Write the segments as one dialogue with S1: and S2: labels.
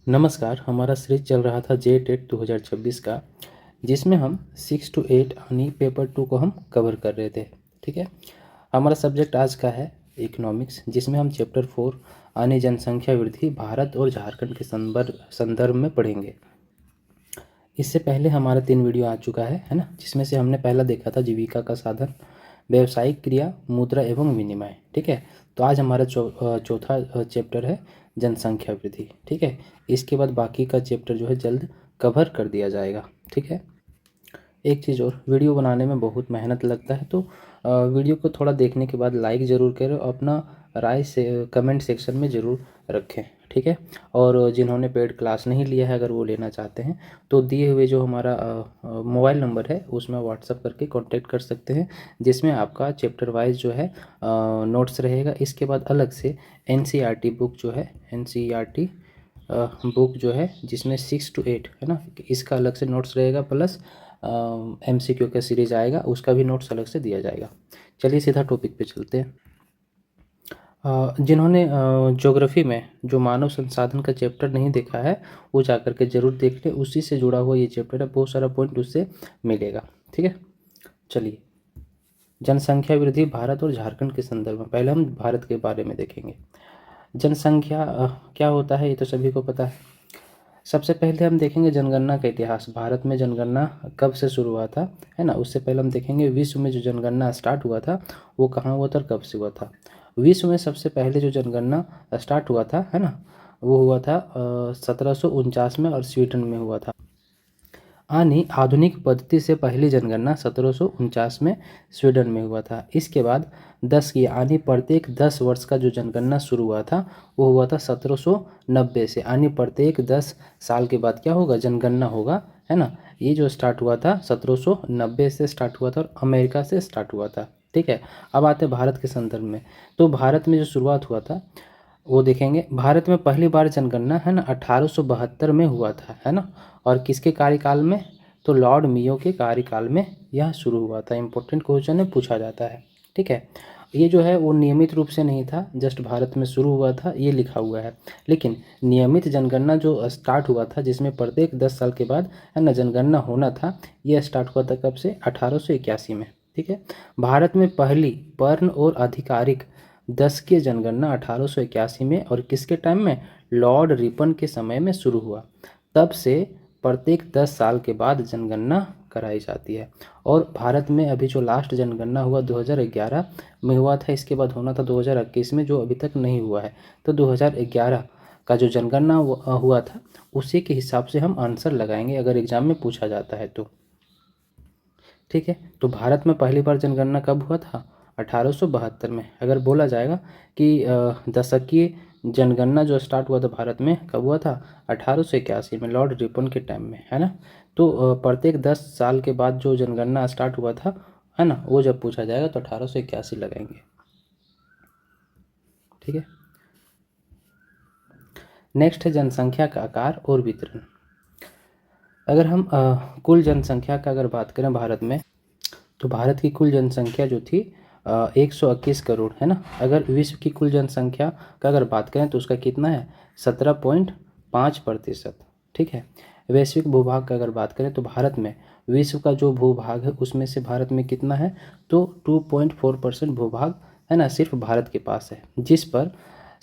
S1: नमस्कार। हमारा सीरीज चल रहा था जे टेट 2026 का, जिसमें हम 6 to 8 यानी पेपर 2 को हम कवर कर रहे थे। ठीक है। हमारा सब्जेक्ट आज का है इकोनॉमिक्स, जिसमें हम चैप्टर 4 यानी जनसंख्या वृद्धि भारत और झारखंड के संदर्भ में पढ़ेंगे। इससे पहले हमारा 3 वीडियो आ चुका है ना, जिसमें से हमने पहला देखा था जीविका का साधन, व्यावसायिक क्रिया, मुद्रा एवं विनिमय। ठीक है। तो आज हमारा चौथा चैप्टर है जनसंख्या वृद्धि। ठीक है। इसके बाद बाकी का चैप्टर जो है जल्द कवर कर दिया जाएगा। ठीक है। एक चीज़ और, वीडियो बनाने में बहुत मेहनत लगता है, तो वीडियो को थोड़ा देखने के बाद लाइक ज़रूर करें और अपना राय से कमेंट सेक्शन में ज़रूर रखें। ठीक है। और जिन्होंने पेड क्लास नहीं लिया है, अगर वो लेना चाहते हैं तो दिए हुए जो हमारा मोबाइल नंबर है उसमें व्हाट्सअप करके कांटेक्ट कर सकते हैं, जिसमें आपका चैप्टर वाइज जो है नोट्स रहेगा। इसके बाद अलग से एनसीईआरटी बुक जो है, एनसीईआरटी बुक जो है जिसमें 6 to 8 है ना, इसका अलग से नोट्स रहेगा, प्लस एमसीक्यू का सीरीज आएगा, उसका भी नोट्स अलग से दिया जाएगा। चलिए सीधा टॉपिक पे चलते हैं। जिन्होंने ज्योग्राफी में जो मानव संसाधन का चैप्टर नहीं देखा है वो जा कर के ज़रूर देख ले, उसी से जुड़ा हुआ ये चैप्टर है, बहुत सारा पॉइंट उससे मिलेगा। ठीक है। चलिए, जनसंख्या वृद्धि भारत और झारखंड के संदर्भ में पहले हम भारत के बारे में देखेंगे। जनसंख्या क्या होता है ये तो सभी को पता है। सबसे पहले हम देखेंगे जनगणना का इतिहास। भारत में जनगणना कब से शुरू हुआ था, है ना, उससे पहले हम देखेंगे विश्व में जो जनगणना स्टार्ट हुआ था वो कहाँ हुआ था और कब से हुआ था। विश्व में सबसे पहले जो जनगणना स्टार्ट हुआ था, है ना, वो हुआ था 1749 में, और स्वीडन में हुआ था। यानी आधुनिक पद्धति से पहली जनगणना 1749 में स्वीडन में हुआ था। इसके बाद 10 की यानी प्रत्येक 10 वर्ष का जो जनगणना शुरू हुआ था वो हुआ था 1790 से, यानी प्रत्येक 10 साल के बाद क्या होगा, जनगणना होगा, है ना। ये जो स्टार्ट हुआ था 1790 से स्टार्ट हुआ था और अमेरिका से स्टार्ट हुआ था। ठीक है। अब आते हैं भारत के संदर्भ में। तो भारत में जो शुरुआत हुआ था वो देखेंगे। भारत में पहली बार जनगणना, है ना, 1872 में हुआ था, है ना। और किसके कार्यकाल में, तो लॉर्ड मियो के कार्यकाल में यह शुरू हुआ था। इंपॉर्टेंट क्वेश्चन है, पूछा जाता है। ठीक है। ये जो है वो नियमित रूप से नहीं था, जस्ट भारत में शुरू हुआ था ये लिखा हुआ है, लेकिन नियमित जनगणना जो स्टार्ट हुआ था जिसमें प्रत्येक 10 साल के बाद, है ना, जनगणना होना था, यह स्टार्ट हुआ था कब से, 1881 में। ठीक है। भारत में पहली पर्ण और आधिकारिक 10 की जनगणना 1881 में, और किसके टाइम में, लॉर्ड रिपन के समय में शुरू हुआ। तब से प्रत्येक 10 साल के बाद जनगणना कराई जाती है। और भारत में अभी जो लास्ट जनगणना हुआ 2011 में हुआ था, इसके बाद होना था 2021 में, जो अभी तक नहीं हुआ है। तो 2011 का जो जनगणना हुआ था उसी के हिसाब से हम आंसर लगाएंगे अगर एग्जाम में पूछा जाता है तो। ठीक है। तो भारत में पहली बार जनगणना कब हुआ था, 1872 में। अगर बोला जाएगा कि दशकीय जनगणना जो स्टार्ट हुआ था भारत में कब हुआ था, 1881 में, लॉर्ड रिपन के टाइम में, है ना। तो प्रत्येक 10 साल के बाद जो जनगणना स्टार्ट हुआ था, है ना, वो जब पूछा जाएगा तो 1881 लगाएंगे। ठीक है। नेक्स्ट है जनसंख्या का आकार और वितरण। अगर हम कुल जनसंख्या का अगर बात करें भारत में, तो भारत की कुल जनसंख्या जो थी 121 करोड़, है ना। अगर विश्व की कुल जनसंख्या का अगर बात करें तो उसका कितना है, 17.5%। ठीक है। वैश्विक भूभाग का अगर बात करें तो भारत में विश्व का जो भूभाग है उसमें से भारत में कितना है, तो 2.4% भूभाग, है ना, सिर्फ भारत के पास है, जिस पर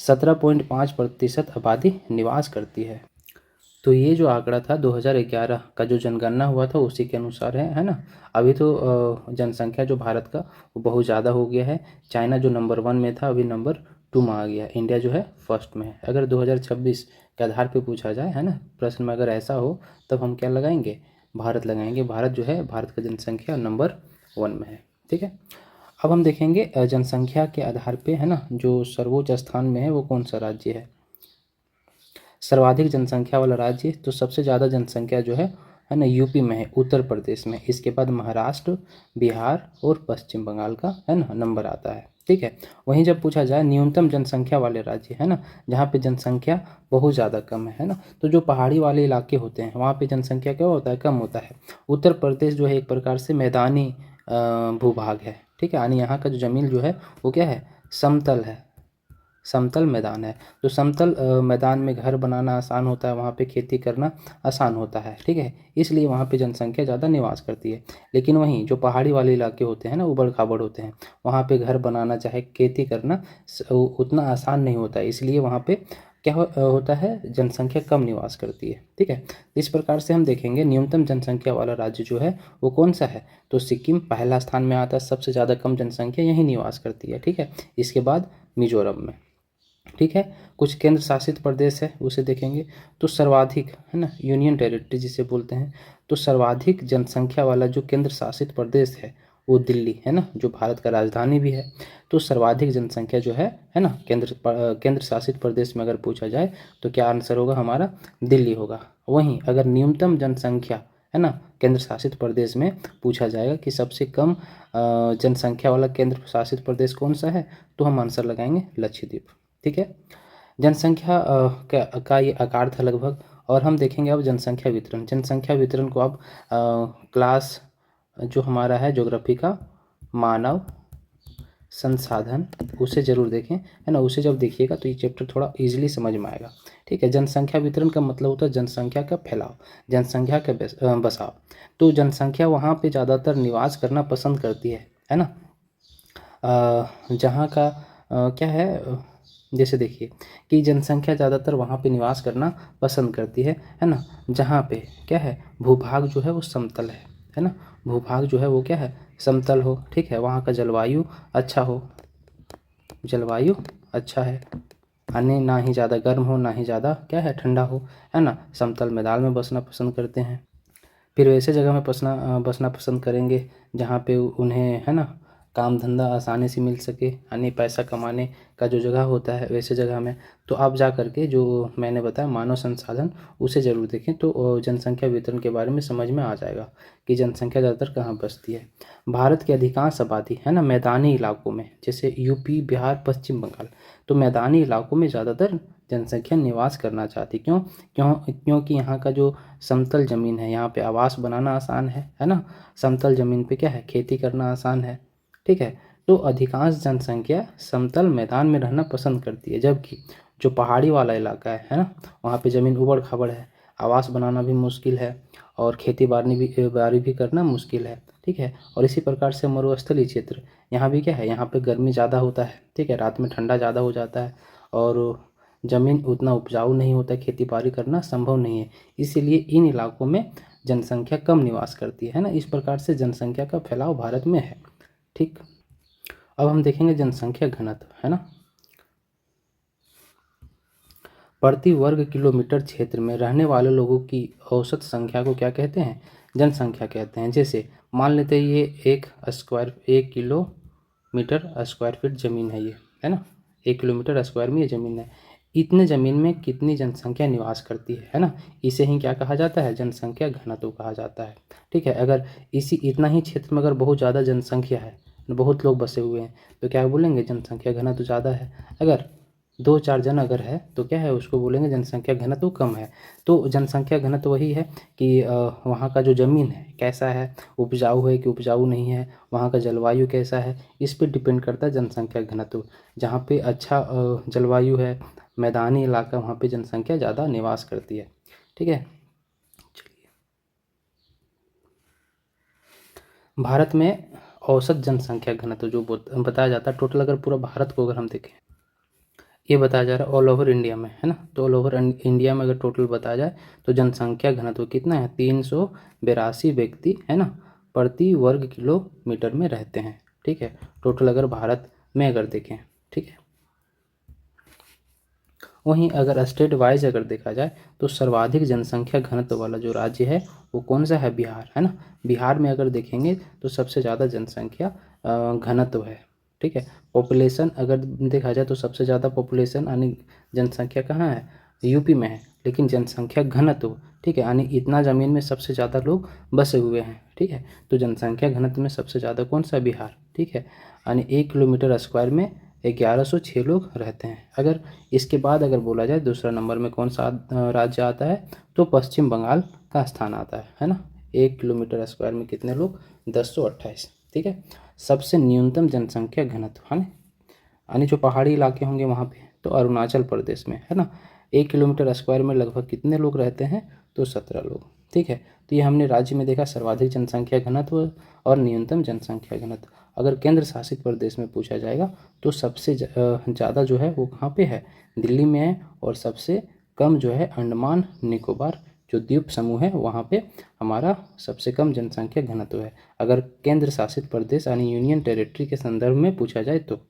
S1: 17.5% आबादी निवास करती है। तो ये जो आंकड़ा था 2011 का जो जनगणना हुआ था उसी के अनुसार है ना। अभी तो जनसंख्या जो भारत का वो बहुत ज़्यादा हो गया है। चाइना जो नंबर 1 में था अभी नंबर 2 में आ गया, इंडिया जो है फर्स्ट में है। अगर 2026 के आधार पे पूछा जाए, है ना, प्रश्न में अगर ऐसा हो तब हम क्या लगाएंगे, भारत लगाएंगे। भारत जो है, भारत का जनसंख्या नंबर 1 में है। ठीक है। अब हम देखेंगे जनसंख्या के आधार पे, है ना, जो सर्वोच्च स्थान में है वो कौन सा राज्य है। सर्वाधिक जनसंख्या वाला राज्य, तो सबसे ज़्यादा जनसंख्या जो है ना, यूपी में है, उत्तर प्रदेश में। इसके बाद महाराष्ट्र, बिहार और पश्चिम बंगाल का, है ना, नंबर आता है। ठीक है। वहीं जब पूछा जाए न्यूनतम जनसंख्या वाले राज्य, है ना, जहाँ पे जनसंख्या बहुत ज़्यादा कम है ना, तो जो पहाड़ी वाले इलाके होते हैं वहाँ पे जनसंख्या क्या होता है, कम होता है। उत्तर प्रदेश जो है एक प्रकार से मैदानी भूभाग है। ठीक है। यानी यहाँ का जो ज़मीन जो है वो क्या है, समतल है। समतल मैदान है। तो समतल मैदान में घर बनाना आसान होता है, वहाँ पे खेती करना आसान होता है, ठीक है, इसलिए वहाँ पे जनसंख्या ज़्यादा निवास करती है। लेकिन वहीं जो पहाड़ी वाले इलाके होते हैं ना, उबड़ खाबड़ होते हैं, वहाँ पे घर बनाना चाहे खेती करना उतना आसान नहीं होता है, इसलिए वहाँ पे क्या होता है, जनसंख्या कम निवास करती है, ठीक है। इस प्रकार से हम देखेंगे न्यूनतम जनसंख्या वाला राज्य जो है वो कौन सा है, तो सिक्किम पहला स्थान में आता है, सबसे ज़्यादा कम जनसंख्या यहीं निवास करती है, ठीक है। इसके बाद मिजोरम में, ठीक है। कुछ केंद्र शासित प्रदेश है उसे देखेंगे, तो सर्वाधिक है ना, यूनियन टेरिटरी जिसे बोलते हैं, तो सर्वाधिक जनसंख्या वाला जो केंद्र शासित प्रदेश है वो दिल्ली है ना, जो भारत का राजधानी भी है। तो सर्वाधिक जनसंख्या जो है ना, केंद्र शासित प्रदेश में अगर पूछा जाए तो क्या आंसर होगा हमारा, दिल्ली होगा। वहीं अगर न्यूनतम जनसंख्या है ना केंद्र शासित प्रदेश में पूछा जाएगा कि सबसे कम जनसंख्या वाला केंद्र शासित प्रदेश कौन सा है, तो हम आंसर लगाएंगे लक्षद्वीप, ठीक है। जनसंख्या का ये आकार था लगभग। और हम देखेंगे अब जनसंख्या वितरण। जनसंख्या वितरण को अब क्लास जो हमारा है ज्योग्राफी का मानव संसाधन, उसे जरूर देखें, है ना। उसे जब देखिएगा तो ये चैप्टर थोड़ा इजीली समझ में आएगा, ठीक है। जनसंख्या वितरण का मतलब होता है जनसंख्या का फैलाव, जनसंख्या का बसाव। तो जनसंख्या वहाँ पे ज़्यादातर निवास करना पसंद करती है ना, जहाँ का क्या है, जैसे देखिए कि जनसंख्या ज़्यादातर वहाँ पे निवास करना पसंद करती है ना, जहाँ पे क्या है, भूभाग जो है वो समतल है ना, भूभाग जो है वो क्या है, समतल हो, ठीक है। वहाँ का जलवायु अच्छा हो, जलवायु अच्छा है, यानी ना ही ज़्यादा गर्म हो ना ही ज़्यादा क्या है, ठंडा हो, है ना। समतल मैदान में बसना पसंद करते हैं। फिर वैसे जगह में बसना पसंद करेंगे जहाँ पे उन्हें है ना काम धंधा आसानी से मिल सके, यानी पैसा कमाने का जो जगह होता है वैसे जगह में। तो आप जा करके जो मैंने बताया मानव संसाधन, उसे ज़रूर देखें, तो जनसंख्या वितरण के बारे में समझ में आ जाएगा कि जनसंख्या ज़्यादातर कहाँ बसती है। भारत की अधिकांश आबादी है ना मैदानी इलाकों में, जैसे यूपी, बिहार, पश्चिम बंगाल, तो मैदानी इलाकों में ज़्यादातर जनसंख्या निवास करना चाहती। क्योंकि यहाँ का जो समतल ज़मीन है, यहाँ पे आवास बनाना आसान है ना, समतल ज़मीन पे क्या है, खेती करना आसान है, ठीक है। तो अधिकांश जनसंख्या समतल मैदान में रहना पसंद करती है, जबकि जो पहाड़ी वाला इलाका है ना, वहाँ पे ज़मीन उबड़ खाबड़ है, आवास बनाना भी मुश्किल है और खेती बाड़ी भी करना मुश्किल है, ठीक है। और इसी प्रकार से मरुस्थलीय क्षेत्र, यहाँ भी क्या है, यहाँ पे गर्मी ज़्यादा होता है, ठीक है, रात में ठंडा ज़्यादा हो जाता है और ज़मीन उतना उपजाऊ नहीं होता, खेती बाड़ी करना संभव नहीं है, इसीलिए इन इलाकों में जनसंख्या कम निवास करती है ना। इस प्रकार से जनसंख्या का फैलाव भारत में है, ठीक। अब हम देखेंगे जनसंख्या घनत्व, है ना। प्रति वर्ग किलोमीटर क्षेत्र में रहने वाले लोगों की औसत संख्या को क्या कहते हैं, जनसंख्या कहते हैं। जैसे मान लेते हैं ये 1 किलोमीटर स्क्वायर फीट ज़मीन है ना, 1 किलोमीटर स्क्वायर में ये ज़मीन है, इतने ज़मीन में कितनी जनसंख्या निवास करती है ना, इसे ही क्या कहा जाता है, जनसंख्या घनत्व कहा जाता है, ठीक है। अगर इतना ही क्षेत्र में अगर बहुत ज़्यादा जनसंख्या है, बहुत लोग बसे हुए हैं, तो क्या बोलेंगे, जनसंख्या घनत्व ज़्यादा है। अगर 2-4 जन अगर है तो क्या है, उसको बोलेंगे जनसंख्या घनत्व कम है। तो जनसंख्या घनत्व वही है कि वहाँ का जो ज़मीन है कैसा है, उपजाऊ है कि उपजाऊ नहीं है, वहाँ का जलवायु कैसा है, इस पे डिपेंड करता है जनसंख्या घनत्व। जहाँ पे अच्छा जलवायु है, मैदानी इलाका, वहाँ पे जनसंख्या ज़्यादा निवास करती है, ठीक है। चलिए, भारत में औसत जनसंख्या घनत्व जो बताया जाता है, टोटल अगर पूरा भारत को अगर हम देखें, ये बताया जा रहा है ऑल ओवर इंडिया में, है ना। तो ऑल ओवर इंडिया में अगर टोटल बताया जाए तो जनसंख्या घनत्व कितना है, 382 व्यक्ति है ना प्रति वर्ग किलोमीटर में रहते हैं, ठीक है, टोटल अगर भारत में अगर देखें, ठीक है। वहीं अगर स्टेट वाइज अगर देखा जाए तो सर्वाधिक जनसंख्या घनत्व वाला जो राज्य है वो कौन सा है, बिहार, है ना। बिहार में अगर देखेंगे तो सबसे ज़्यादा जनसंख्या घनत्व है, ठीक है। पॉपुलेशन अगर देखा जाए तो सबसे ज़्यादा पॉपुलेशन यानी जनसंख्या कहाँ है, यूपी में है, लेकिन जनसंख्या घनत्व, ठीक है, यानी इतना ज़मीन में सबसे ज़्यादा लोग बसे हुए हैं, ठीक है। तो जनसंख्या घनत्व में सबसे ज़्यादा कौन सा, बिहार, ठीक है, यानी 1 किलोमीटर स्क्वायर में 1106 लोग रहते हैं। अगर इसके बाद अगर बोला जाए दूसरा नंबर में कौन सा राज्य आता है, तो पश्चिम बंगाल का स्थान आता है ना। 1 किलोमीटर स्क्वायर में कितने लोग, 1028, ठीक है। सबसे न्यूनतम जनसंख्या घनत्व है ना, यानी जो पहाड़ी इलाके होंगे वहाँ पे तो अरुणाचल प्रदेश में, है ना। 1 किलोमीटर स्क्वायर में लगभग कितने लोग रहते हैं, तो 17 लोग, ठीक है। तो ये हमने राज्य में देखा सर्वाधिक जनसंख्या घनत्व और न्यूनतम जनसंख्या घनत्व। अगर केंद्र शासित प्रदेश में पूछा जाएगा तो सबसे ज़्यादा जो है वो कहाँ पे है, दिल्ली में है, और सबसे कम जो है अंडमान निकोबार जो द्वीप समूह है वहाँ पे हमारा सबसे कम जनसंख्या घनत्व है, अगर केंद्र शासित प्रदेश यानी यूनियन टेरिटरी के संदर्भ में पूछा जाए तो।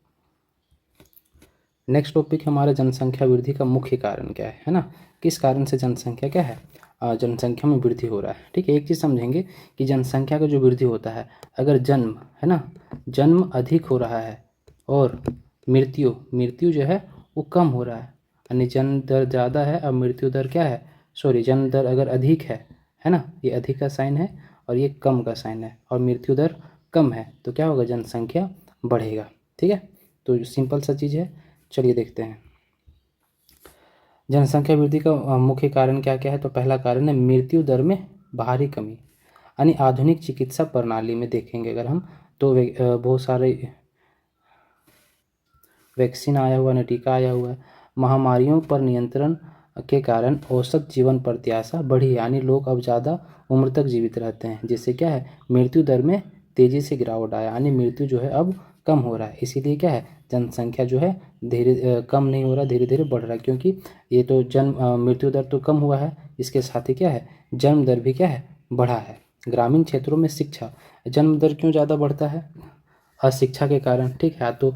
S1: नेक्स्ट टॉपिक हमारा जनसंख्या वृद्धि का मुख्य कारण क्या है ना। किस कारण से जनसंख्या क्या है, जनसंख्या में वृद्धि हो रहा है, ठीक है। एक चीज़ समझेंगे कि जनसंख्या का जो वृद्धि होता है, अगर जन्म है ना, जन्म अधिक हो रहा है और मृत्यु मृत्यु जो है वो कम हो रहा है, यानी जन्म दर ज़्यादा है और मृत्यु दर क्या है, सॉरी, जन्म दर अगर अधिक है ना, ये अधिक का साइन है और ये कम का साइन है, और मृत्यु दर कम है, तो क्या होगा, जनसंख्या बढ़ेगा, ठीक है। तो सिंपल सा चीज़ है, चलिए देखते हैं जनसंख्या वृद्धि का मुख्य कारण क्या क्या है। तो पहला कारण है मृत्यु दर में भारी कमी, यानी आधुनिक चिकित्सा प्रणाली में देखेंगे अगर हम तो बहुत सारे वैक्सीन आया हुआ है, टीका आया हुआ है, महामारियों पर नियंत्रण के कारण औसत जीवन प्रत्याशा बढ़ी, यानी लोग अब ज़्यादा उम्र तक जीवित रहते हैं, जिससे क्या है मृत्यु दर में तेज़ी से गिरावट आया, यानी मृत्यु जो है अब कम हो रहा है। इसीलिए क्या है जनसंख्या जो है धीरे कम नहीं हो रहा, धीरे धीरे बढ़ रहा है, क्योंकि ये तो मृत्यु दर तो कम हुआ है, इसके साथ ही क्या है जन्म दर भी क्या है बढ़ा है। ग्रामीण क्षेत्रों में शिक्षा, जन्म दर क्यों ज़्यादा बढ़ता है, अशिक्षा के कारण, ठीक है। तो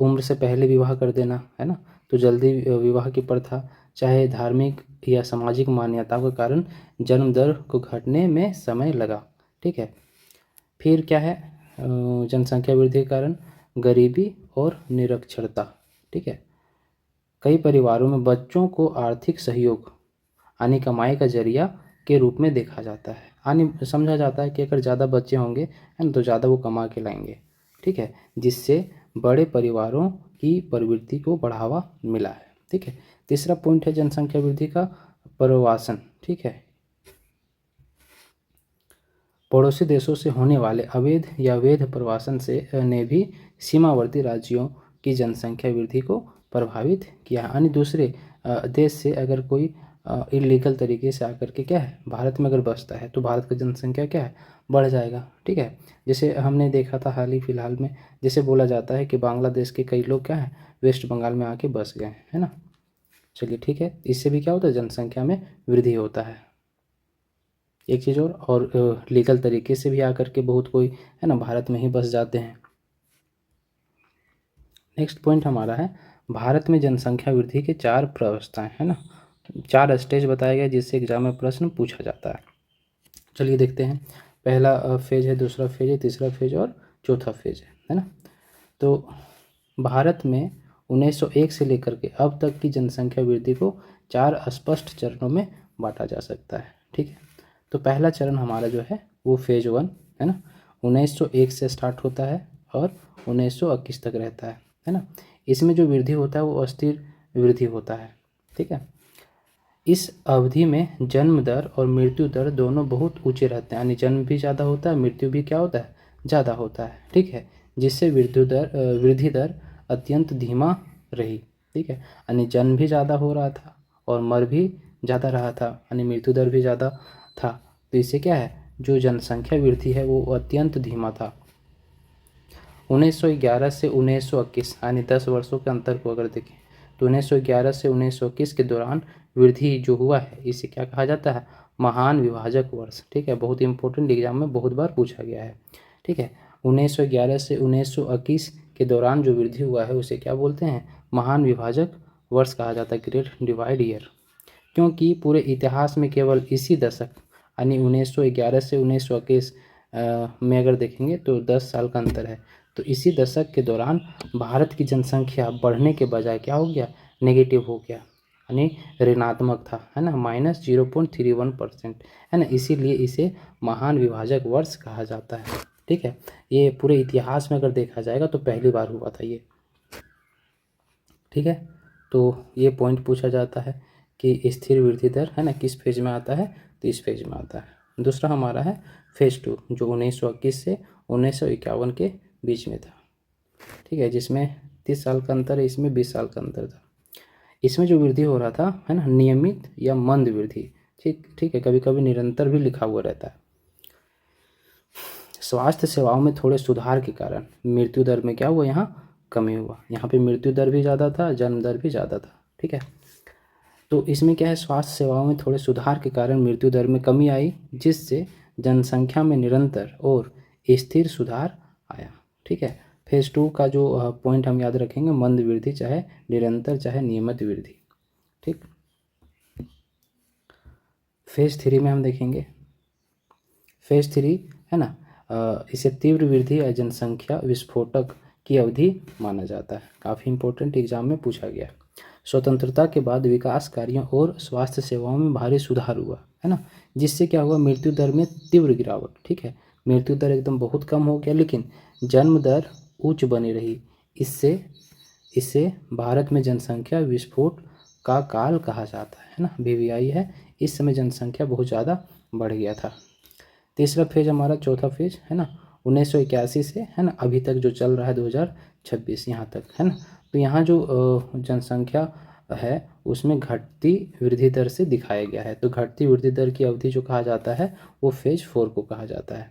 S1: उम्र से पहले विवाह कर देना, है ना, तो जल्दी विवाह की प्रथा, चाहे धार्मिक या सामाजिक मान्यताओं के कारण जन्म दर को घटने में समय लगा, ठीक है। फिर क्या है जनसंख्या वृद्धि के कारण गरीबी और निरक्षरता, ठीक है। कई परिवारों में बच्चों को आर्थिक सहयोग यानी कमाई का जरिया के रूप में देखा जाता है, यानी समझा जाता है कि अगर ज़्यादा बच्चे होंगे है ना तो ज़्यादा वो कमा के लाएंगे, ठीक है, जिससे बड़े परिवारों की प्रवृत्ति को बढ़ावा मिला है, ठीक है। तीसरा पॉइंट है जनसंख्या वृद्धि का प्रवासन, ठीक है। पड़ोसी देशों से होने वाले अवैध या वैध प्रवासन से ने भी सीमावर्ती राज्यों की जनसंख्या वृद्धि को प्रभावित किया, यानी दूसरे देश से अगर कोई इलीगल तरीके से आकर के क्या है भारत में अगर बसता है तो भारत का जनसंख्या क्या है बढ़ जाएगा, ठीक है। जैसे हमने देखा था हाल ही फिलहाल में, जैसे बोला जाता है कि बांग्लादेश के कई लोग क्या है वेस्ट बंगाल में आके बस गए, है ना। चलिए ठीक है, इससे भी क्या होता है जनसंख्या में वृद्धि होता है। एक चीज़ और लीगल तरीके से भी आकर के बहुत कोई है ना भारत में ही बस जाते हैं। नेक्स्ट पॉइंट हमारा है भारत में जनसंख्या वृद्धि के 4 प्रावस्थाएं, है ना, 4 स्टेज बताए गए जिससे एग्जाम में प्रश्न पूछा जाता है। चलिए देखते हैं, पहला फेज है, दूसरा फेज है, तीसरा फेज और चौथा फेज है ना। तो भारत में 1901 से लेकर के अब तक की जनसंख्या वृद्धि को 4 स्पष्ट चरणों में बांटा जा सकता है, ठीक है। तो पहला चरण हमारा जो है वो फेज 1 है ना, 1901 से स्टार्ट होता है और 1921 तक रहता है ना। इसमें जो वृद्धि होता है वो अस्थिर वृद्धि होता है, ठीक है। इस अवधि में जन्म दर और मृत्यु दर दोनों बहुत ऊंचे रहते हैं, यानी जन्म भी ज़्यादा होता है, मृत्यु भी क्या होता है ज़्यादा होता है, ठीक है, जिससे वृद्धि दर अत्यंत धीमा रही, ठीक है, यानी जन्म भी ज़्यादा हो रहा था और मर भी ज़्यादा रहा था, यानी मृत्यु दर भी ज़्यादा था, तो इससे क्या है जो जनसंख्या वृद्धि है वो अत्यंत धीमा था। 1911 से 1921 यानी 10 वर्षों के अंतर को अगर देखें तो 1911 से 1921 के दौरान वृद्धि जो हुआ है इसे क्या कहा जाता है महान विभाजक वर्ष, ठीक है। बहुत इंपॉर्टेंट एग्जाम में बहुत बार पूछा गया है, ठीक है। 1911 से 1921 के दौरान जो वृद्धि हुआ है उसे क्या बोलते हैं महान विभाजक वर्ष कहा जाता है, ग्रेट डिवाइड ईयर, क्योंकि पूरे इतिहास में केवल इसी दशक यानी 1911 से 1921 में अगर देखेंगे तो 10 साल का अंतर है, तो इसी दशक के दौरान भारत की जनसंख्या बढ़ने के बजाय क्या हो गया नेगेटिव हो गया, यानी ऋणात्मक था, है ना, -0.31% है ना, इसीलिए इसे महान विभाजक वर्ष कहा जाता है, ठीक है। ये पूरे इतिहास में अगर देखा जाएगा तो पहली बार हुआ था ये, ठीक है। तो ये पॉइंट पूछा जाता है कि स्थिर वृद्धि दर है ना किस फेज में आता है, तो इस फेज में आता है। दूसरा हमारा है फेज 2 जो 1921 से 1951 के बीच में था, ठीक है, जिसमें 30 साल का अंतर है, इसमें 20 साल का अंतर था। इसमें जो वृद्धि हो रहा था है ना, नियमित या मंद वृद्धि, ठीक है, कभी कभी निरंतर भी लिखा हुआ रहता है। स्वास्थ्य सेवाओं में थोड़े सुधार के कारण मृत्यु दर में क्या हुआ, यहाँ कमी हुआ। यहाँ पे मृत्यु दर भी ज़्यादा था, जन्म दर भी ज़्यादा था, ठीक है। तो इसमें क्या है, स्वास्थ्य सेवाओं में थोड़े सुधार के कारण मृत्यु दर में कमी आई, जिससे जनसंख्या में निरंतर और स्थिर सुधार आया, ठीक है। फेज 2 का जो पॉइंट हम याद रखेंगे, मंद वृद्धि चाहे निरंतर चाहे नियमित वृद्धि, ठीक। फेज 3 में हम देखेंगे, फेज 3 है ना, इसे तीव्र वृद्धि या जनसंख्या विस्फोटक की अवधि माना जाता है। काफ़ी इंपॉर्टेंट, एग्जाम में पूछा गया है। स्वतंत्रता के बाद विकास कार्यों और स्वास्थ्य सेवाओं में भारी सुधार हुआ, है ना, जिससे क्या हुआ, मृत्यु दर में तीव्र गिरावट, ठीक है। मृत्यु दर एकदम बहुत कम हो गया, लेकिन जन्म दर उच्च बनी रही। इससे भारत में जनसंख्या विस्फोट का काल कहा जाता है ना, VVI है। इस समय जनसंख्या बहुत ज़्यादा बढ़ गया था। तीसरा फेज हमारा, चौथा फेज है ना, 1981 से है ना अभी तक जो चल रहा है 2026 यहाँ तक, है ना। तो यहाँ जो जनसंख्या है उसमें घटती वृद्धि दर से दिखाया गया है। तो घटती वृद्धि दर की अवधि जो कहा जाता है वो फेज 4 को कहा जाता है।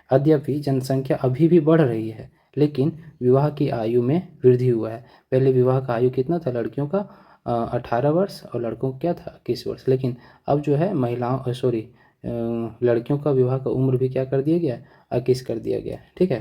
S1: यद्यपि जनसंख्या अभी भी बढ़ रही है, लेकिन विवाह की आयु में वृद्धि हुआ है। पहले विवाह का आयु कितना था, लड़कियों का 18 वर्ष और लड़कों का क्या था, 21 वर्ष। लेकिन अब जो है लड़कियों का विवाह का उम्र भी क्या कर दिया गया, 21 कर दिया गया, ठीक है।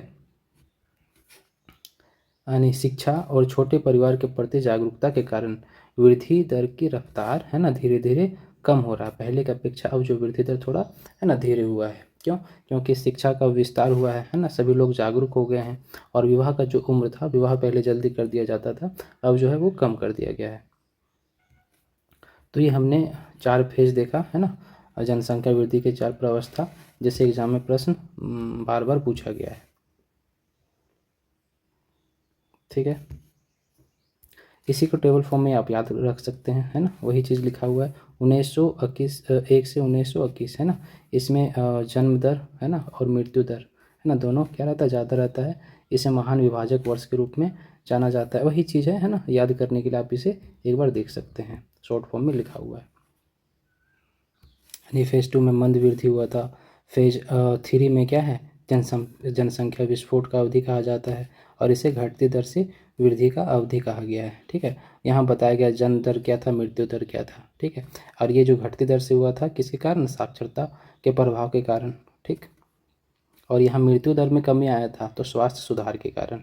S1: यानी शिक्षा और छोटे परिवार के प्रति जागरूकता के कारण वृद्धि दर की रफ्तार है ना धीरे धीरे कम हो रहा है। पहले की अपेक्षा अब जो वृद्धि दर थोड़ा है ना धीरे हुआ है। क्यों? क्योंकि शिक्षा का विस्तार हुआ है ना, सभी लोग जागरूक हो गए हैं। और विवाह का जो उम्र था, विवाह पहले जल्दी कर दिया जाता था, अब जो है वो कम कर दिया गया है। तो ये हमने 4 फेज देखा है ना, जनसंख्या वृद्धि के 4 प्रावस्था, जैसे एग्जाम में प्रश्न बार बार पूछा गया है, ठीक है। इसी को टेबल फॉर्म में आप याद रख सकते हैं, है ना, वही चीज़ लिखा हुआ है। 1921 1 से 1921 है ना, इसमें जन्म दर है ना और मृत्यु दर है ना, दोनों क्या रहता है, ज़्यादा रहता है। इसे महान विभाजक वर्ष के रूप में जाना जाता है। वही चीज़ है ना, याद करने के लिए आप इसे एक बार देख सकते हैं, शॉर्ट फॉर्म में लिखा हुआ है। यानी फेज 2 में मंद वृद्धि हुआ था। फेज 3 में क्या है, जनसंख्या विस्फोट का अवधि कहा जाता है, और इसे घटती दर से वृद्धि का अवधि कहा गया है, ठीक है। यहाँ बताया गया जन्म दर क्या था, मृत्यु दर क्या था, ठीक है। और ये जो घटती दर से हुआ था किसके कारण, साक्षरता के प्रभाव के कारण, ठीक। और यहाँ मृत्यु दर में कमी आया था तो स्वास्थ्य सुधार के कारण।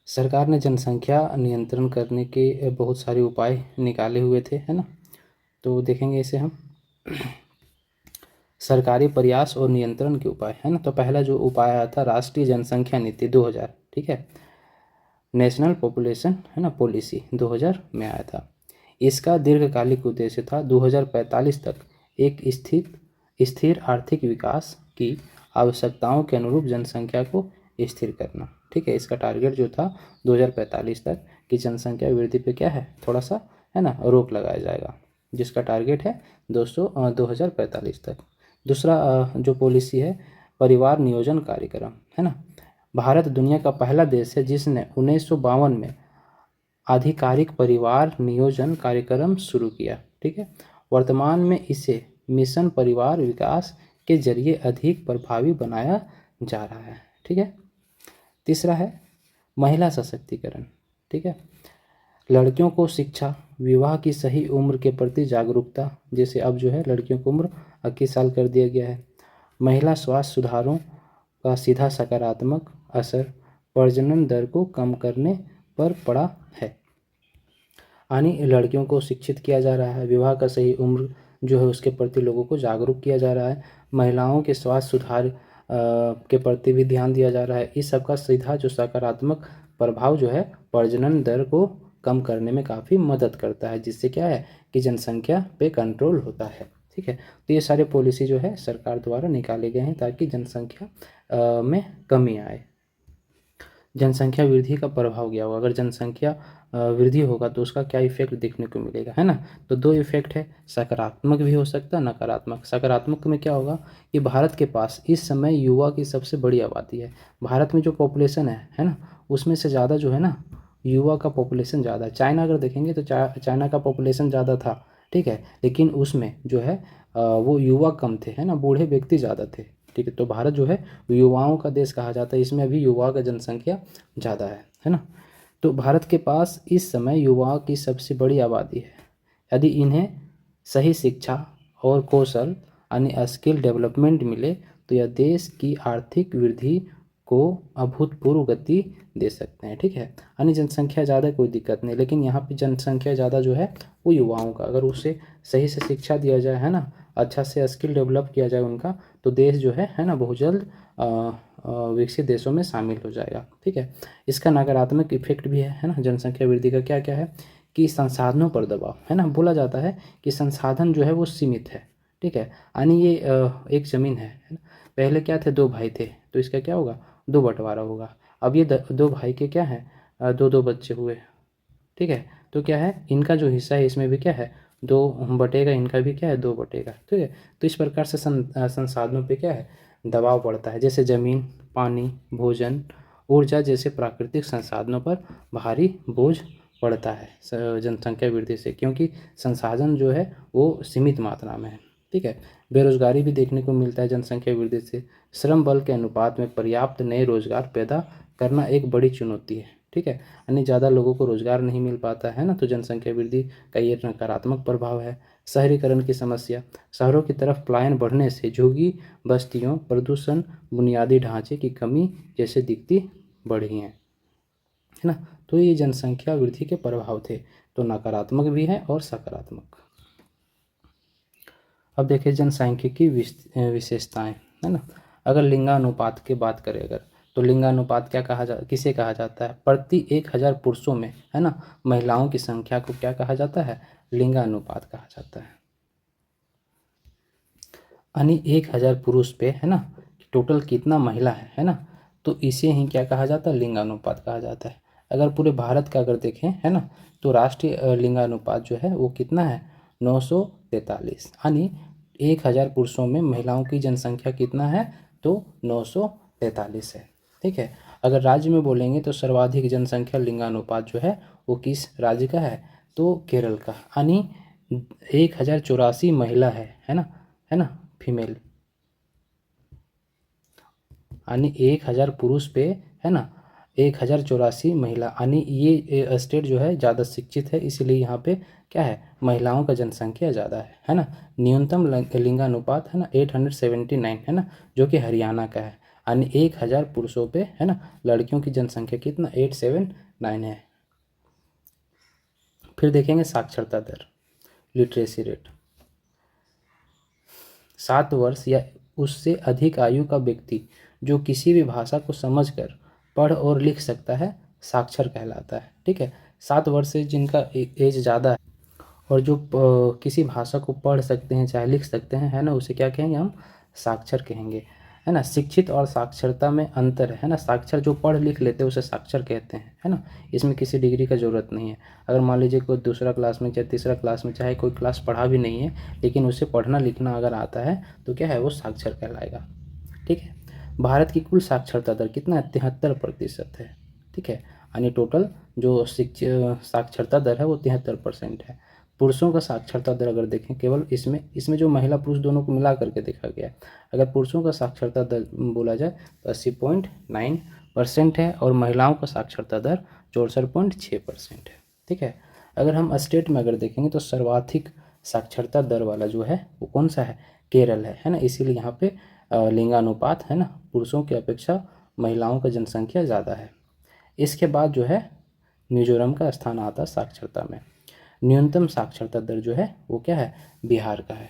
S1: सरकार ने जनसंख्या नियंत्रण करने के बहुत सारे उपाय निकाले हुए थे, है ना। तो देखेंगे इसे हम, सरकारी प्रयास और नियंत्रण के उपाय, है ना। तो पहला जो उपाय आया था, राष्ट्रीय जनसंख्या नीति 2000, ठीक है। नेशनल पॉपुलेशन है ना पॉलिसी 2000 में आया था। इसका दीर्घकालिक उद्देश्य था 2045 तक एक स्थिर आर्थिक विकास की आवश्यकताओं के अनुरूप जनसंख्या को स्थिर करना, ठीक है। इसका टारगेट जो था 2045 तक की जनसंख्या वृद्धि पे क्या है, थोड़ा सा है ना रोक लगाया जाएगा, जिसका टारगेट है 2045 तक। दूसरा जो पॉलिसी है, परिवार नियोजन कार्यक्रम, है ना। भारत दुनिया का पहला देश है जिसने 1952 में आधिकारिक परिवार नियोजन कार्यक्रम शुरू किया, ठीक है। वर्तमान में इसे मिशन परिवार विकास के जरिए अधिक प्रभावी बनाया जा रहा है, ठीक है। तीसरा है महिला सशक्तिकरण, ठीक है। लड़कियों को शिक्षा, विवाह की सही उम्र के प्रति जागरूकता, जैसे अब जो है लड़कियों की उम्र 21 साल कर दिया गया है। महिला स्वास्थ्य सुधारों का सीधा सकारात्मक असर प्रजनन दर को कम करने पर पड़ा है। यानी लड़कियों को शिक्षित किया जा रहा है, विवाह का सही उम्र जो है उसके प्रति लोगों को जागरूक किया जा रहा है, महिलाओं के स्वास्थ्य सुधार के प्रति भी ध्यान दिया जा रहा है। इस सब का सीधा जो सकारात्मक प्रभाव जो है प्रजनन दर को कम करने में काफ़ी मदद करता है, जिससे क्या है कि जनसंख्या पे कंट्रोल होता है, ठीक है। तो ये सारे पॉलिसी जो है सरकार द्वारा निकाले गए हैं ताकि जनसंख्या में कमी आए। जनसंख्या वृद्धि का प्रभाव क्या होगा, अगर जनसंख्या वृद्धि होगा तो उसका क्या इफेक्ट देखने को मिलेगा, है ना। तो 2 इफेक्ट है, सकारात्मक भी हो सकता है, नकारात्मक। सकारात्मक में क्या होगा कि भारत के पास इस समय युवा की सबसे बड़ी आबादी है। भारत में जो पॉपुलेशन है ना, उसमें से ज़्यादा जो है ना युवा का पॉपुलेशन ज़्यादा है। चाइना अगर देखेंगे तो चाइना का पॉपुलेशन ज़्यादा था, ठीक है, लेकिन उसमें जो है वो युवा कम थे, है ना, बूढ़े व्यक्ति ज़्यादा थे, ठीक है। तो भारत जो है युवाओं का देश कहा जाता है, इसमें अभी युवा का जनसंख्या ज़्यादा है ना। तो भारत के पास इस समय युवाओं की सबसे बड़ी आबादी है। यदि इन्हें सही शिक्षा और कौशल यानी स्किल डेवलपमेंट मिले तो यह देश की आर्थिक वृद्धि को अभूतपूर्व गति दे सकते हैं, ठीक है। यानी जनसंख्या ज़्यादा कोई दिक्कत नहीं, लेकिन यहाँ पे जनसंख्या ज़्यादा जो है वो युवाओं का, अगर उसे सही से शिक्षा दिया जाए, है ना, अच्छा से स्किल डेवलप किया जाए उनका, तो देश जो है ना, बहुत जल्द विकसित देशों में शामिल हो जाएगा, ठीक है। इसका नकारात्मक इफेक्ट भी है ना, जनसंख्या वृद्धि का क्या क्या है कि संसाधनों पर दबाव, है ना, बोला जाता है कि संसाधन जो है वो सीमित है, ठीक है। यानी ये एक ज़मीन है ना, पहले क्या थे, दो भाई थे, तो इसका क्या होगा, दो बंटवारा होगा। अब ये दो भाई के क्या है, दो दो बच्चे हुए, ठीक है। तो क्या है, इनका जो हिस्सा है इसमें भी क्या है, दो बटेगा, इनका भी क्या है, दो बटेगा, ठीक है। तो इस प्रकार से संसाधनों पे क्या है, दबाव पड़ता है, जैसे ज़मीन, पानी, भोजन, ऊर्जा जैसे प्राकृतिक संसाधनों पर भारी बोझ पड़ता है जनसंख्या वृद्धि से, क्योंकि संसाधन जो है वो सीमित मात्रा में है, ठीक है। बेरोजगारी भी देखने को मिलता है जनसंख्या वृद्धि से। श्रम बल के अनुपात में पर्याप्त नए रोजगार पैदा करना एक बड़ी चुनौती है, ठीक है। यानी ज़्यादा लोगों को रोजगार नहीं मिल पाता है ना, तो जनसंख्या वृद्धि का ये नकारात्मक प्रभाव है। शहरीकरण की समस्या, शहरों की तरफ पलायन बढ़ने से झुग्गी बस्तियों, प्रदूषण, बुनियादी ढांचे की कमी जैसे दिक्कतें बढ़ी हैं, है ना। तो ये जनसंख्या वृद्धि के प्रभाव थे, तो नकारात्मक भी है और सकारात्मक। अब देखिए जनसांख्यिकी विशेषताएं, है ना। अगर लिंगानुपात की बात करें अगर, तो लिंगानुपात क्या किसे कहा जाता है, प्रति 1000 पुरुषों में, है ना, महिलाओं की संख्या को क्या कहा जाता है, लिंगानुपात कहा जाता है। यानी 1000 पुरुष पे, है ना, टोटल कितना महिला है ना, तो इसे ही क्या कहा जाता है, लिंगानुपात कहा जाता है। अगर पूरे भारत का अगर देखें, है ना, तो राष्ट्रीय लिंगानुपात जो है वो कितना है, 943। यानी 1000 पुरुषों में महिलाओं की जनसंख्या कितना है, तो 943 है, ठीक है। अगर राज्य में बोलेंगे तो सर्वाधिक जनसंख्या लिंगानुपात जो है वो किस राज्य का है, तो केरल का। यानी 1084 महिला है ना, फीमेल, यानी 1000 पुरुष पे, है ना, 1084 महिला, यानी ये स्टेट जो है ज़्यादा शिक्षित है, इसीलिए यहाँ पे क्या है, महिलाओं का जनसंख्या ज़्यादा है ना। न्यूनतम लिंगानुपात है ना 879 है ना, जो कि हरियाणा का है। यानी 1000 पुरुषों पे, है ना, लड़कियों की जनसंख्या कितना, 879 है। फिर देखेंगे साक्षरता दर, लिटरेसी रेट। 7 वर्ष या उससे अधिक आयु का व्यक्ति जो किसी भी भाषा को समझकर पढ़ और लिख सकता है साक्षर कहलाता है, ठीक है। 7 वर्ष से जिनका एज ज़्यादा है और जो किसी भाषा को पढ़ सकते हैं चाहे लिख सकते हैं, है ना, उसे क्या कहेंगे, हम साक्षर कहेंगे, है ना। शिक्षित और साक्षरता में अंतर है ना, साक्षर जो पढ़ लिख लेते हैं उसे साक्षर कहते हैं, है ना। इसमें किसी डिग्री का ज़रूरत नहीं है। अगर मान लीजिए कोई दूसरा क्लास में चाहे तीसरा क्लास में, चाहे कोई क्लास पढ़ा भी नहीं है, लेकिन उसे पढ़ना लिखना अगर आता है तो क्या है, वो साक्षर कहलाएगा, ठीक है। भारत की कुल साक्षरता दर कितना है, 73% है, ठीक है। यानी टोटल जो साक्षरता दर है वो 73% है। पुरुषों का साक्षरता दर अगर देखें, केवल इसमें जो महिला पुरुष दोनों को मिला करके देखा गया है। अगर पुरुषों का साक्षरता दर बोला जाए तो 80.9% है और महिलाओं का साक्षरता दर 64.6% है, ठीक है। अगर हम स्टेट में अगर देखेंगे तो सर्वाधिक साक्षरता दर वाला जो है वो कौन सा है, केरल है ना। इसीलिए यहाँ पे लिंगानुपात, है ना, पुरुषों की अपेक्षा महिलाओं का जनसंख्या ज़्यादा है। इसके बाद जो है मिजोरम का स्थान आता है साक्षरता में। न्यूनतम साक्षरता दर जो है वो क्या है, बिहार का है।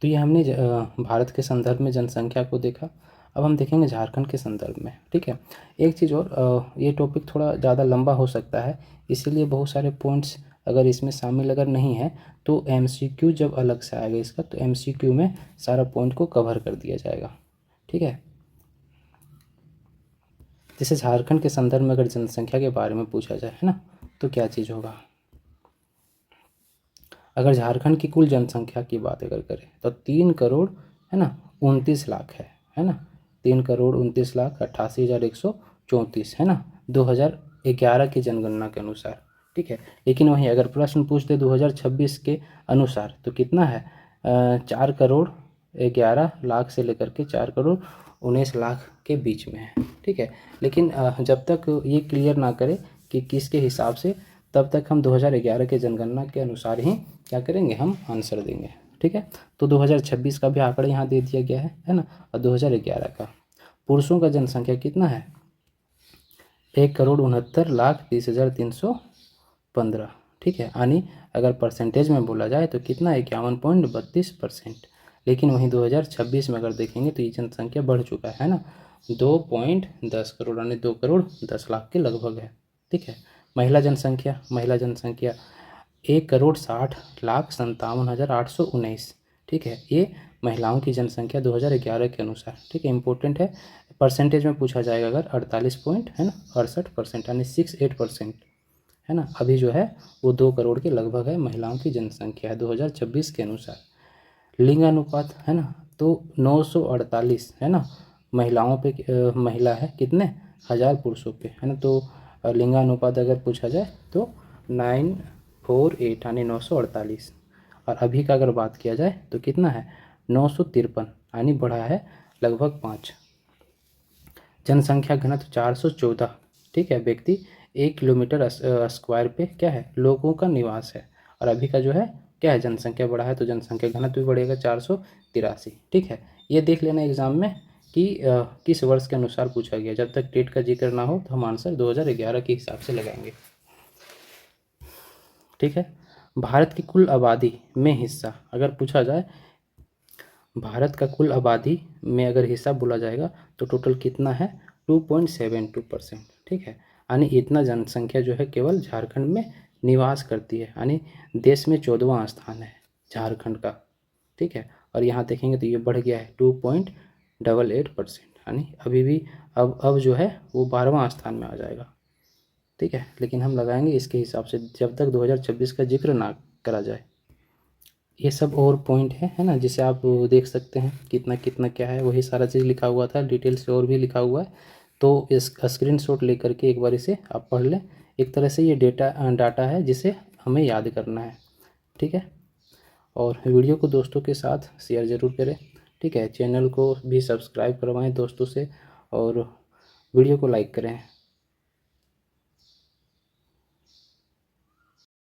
S1: तो ये हमने भारत के संदर्भ में जनसंख्या को देखा। अब हम देखेंगे झारखंड के संदर्भ में, ठीक है। एक चीज़ और, ये टॉपिक थोड़ा ज़्यादा लंबा हो सकता है, इसीलिए बहुत सारे पॉइंट्स अगर इसमें शामिल अगर नहीं है तो MCQ जब अलग से आएगा इसका, तो MCQ में सारा पॉइंट को कवर कर दिया जाएगा, ठीक है। जैसे झारखंड के संदर्भ में अगर जनसंख्या के बारे में पूछा जाए, है ना, तो क्या चीज़ होगा। अगर झारखंड की कुल जनसंख्या की बात अगर करें तो 3 करोड़, है ना, 29 लाख है ना, 3 करोड़ 29 लाख 88,134, है ना, 2011 की जनगणना के अनुसार, ठीक है। लेकिन वहीं अगर प्रश्न पूछ दे 2026 के अनुसार तो कितना है, 4,11,00,000 से लेकर के 4,19,00,000 के बीच में है, ठीक है। लेकिन जब तक ये क्लियर ना करे कि किसके हिसाब से, तब तक हम 2011 के जनगणना के अनुसार ही क्या करेंगे, हम आंसर देंगे, ठीक है। तो 2026 का भी आंकड़ा यहाँ दे दिया गया है ना। और 2011 का पुरुषों का जनसंख्या कितना है, 1,69,30,315, ठीक है। यानी अगर परसेंटेज में बोला जाए तो कितना, 51.32%। लेकिन वहीं 2026 में अगर देखेंगे तो ये जनसंख्या बढ़ चुका है ना, 2.10 करोड़ यानी 2,10,00,000 के लगभग है, ठीक है। महिला जनसंख्या 1,60,60,57,819, ठीक है। ये महिलाओं की जनसंख्या 2011 के अनुसार, ठीक है, इंपॉर्टेंट है। परसेंटेज में पूछा जाएगा अगर 48 पॉइंट है ना, 68% यानी 68% है ना। अभी जो है वो 2 करोड़ के लगभग है महिलाओं की जनसंख्या है 2026 के अनुसार। लिंगानुपात है ना, तो 948 है ना महिलाओं पे, महिला है कितने, 1000 पुरुषों पे है ना। तो लिंगानुपात अगर पूछा जाए तो 948 यानी 948। और अभी का अगर बात किया जाए तो कितना है, 953 यानी बढ़ा है लगभग 5। जनसंख्या घनत्व 414, ठीक है, व्यक्ति 1 किलोमीटर स्क्वायर पे क्या है, लोगों का निवास है। और अभी का जो है क्या है, जनसंख्या बढ़ा है तो जनसंख्या घनत्व भी बढ़ेगा 483, ठीक है। ये देख लेना एग्जाम में कि किस वर्ष के अनुसार पूछा गया। जब तक डेट का जिक्र ना हो तो हम आंसर 2011 के हिसाब से लगाएंगे, ठीक है। भारत की कुल आबादी में हिस्सा अगर पूछा जाए, भारत का कुल आबादी में अगर हिस्सा बोला जाएगा तो टोटल कितना है, 2.72%, ठीक है। यानी इतना जनसंख्या जो है केवल झारखंड में निवास करती है, यानी देश में 14वां स्थान है झारखंड का, ठीक है। और यहाँ देखेंगे तो ये बढ़ गया है 2.88%, यानी अभी भी अब जो है वो 12वां स्थान में आ जाएगा, ठीक है। लेकिन हम लगाएंगे इसके हिसाब से जब तक 2026 का जिक्र ना करा जाए। ये सब और पॉइंट है ना, जिसे आप देख सकते हैं कितना कितना क्या है, वही सारा चीज़ लिखा हुआ था, डिटेल से और भी लिखा हुआ है। तो इस स्क्रीनशॉट लेकर के एक बार इसे आप पढ़ लें। एक तरह से ये डाटा है जिसे हमें याद करना है, ठीक है। और वीडियो को दोस्तों के साथ शेयर ज़रूर करें, ठीक है। चैनल को भी सब्सक्राइब करवाएं दोस्तों से, और वीडियो को लाइक करें।